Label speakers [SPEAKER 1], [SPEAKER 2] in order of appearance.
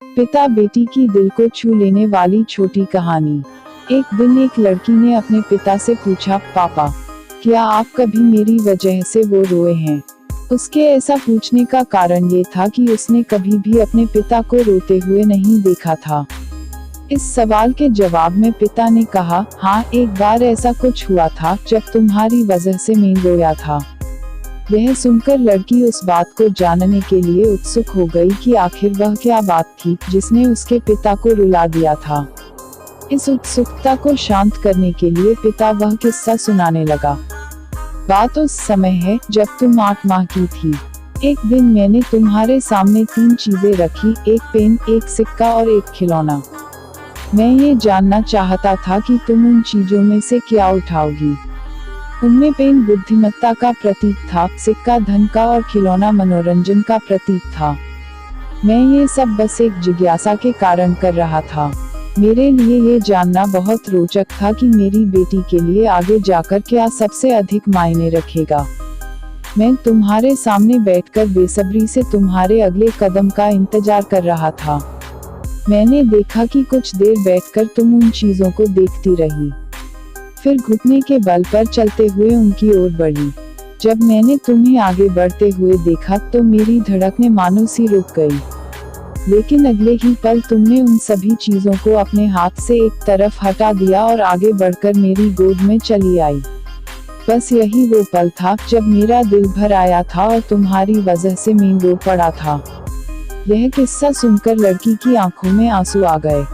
[SPEAKER 1] पिता बेटी की दिल को छू लेने वाली छोटी कहानी। एक दिन एक लड़की ने अपने पिता से पूछा, पापा, क्या आप कभी मेरी वजह से वो रोए हैं? उसके ऐसा पूछने का कारण ये था कि उसने कभी भी अपने पिता को रोते हुए नहीं देखा था। इस सवाल के जवाब में पिता ने कहा, हाँ, एक बार ऐसा कुछ हुआ था जब तुम्हारी वजह से मैं रोया था। यह सुनकर लड़की उस बात को जानने के लिए उत्सुक हो गई कि आखिर वह क्या बात थी जिसने उसके पिता को रुला दिया था। इस उत्सुकता को शांत करने के लिए पिता वह किस्सा सुनाने लगा। बात उस समय है जब तुम 8 माह की थी। एक दिन मैंने तुम्हारे सामने 3 चीजें रखी, एक पेन, एक सिक्का और एक खिलौना। मैं ये जानना चाहता था कि तुम उन चीजों में से क्या उठाओगी। उनमें पेन बुद्धिमत्ता का प्रतीक था, सिक्का धन का और खिलौना मनोरंजन का प्रतीक था। मैं ये सब बस एक जिज्ञासा के कारण कर रहा था। मेरे लिए ये जानना बहुत रोचक था कि मेरी बेटी के लिए आगे जाकर क्या सबसे अधिक मायने रखेगा। मैं तुम्हारे सामने बैठकर बेसब्री से तुम्हारे अगले कदम का इंतजार कर रहा था। मैंने देखा कि कुछ देर बैठकर तुम उन चीजों को देखती रही, फिर घुटने के बल पर चलते हुए उनकी ओर बढ़ी। जब मैंने तुम्हें आगे बढ़ते हुए देखा तो मेरी धड़कनें मानो सी रुक गई। लेकिन अगले ही पल तुमने उन सभी चीजों को अपने हाथ से एक तरफ हटा दिया और आगे बढ़कर मेरी गोद में चली आई। बस यही वो पल था जब मेरा दिल भर आया था और तुम्हारी वजह से मैं रो पड़ा था। यह किस्सा सुनकर लड़की की आंखों में आंसू आ गए।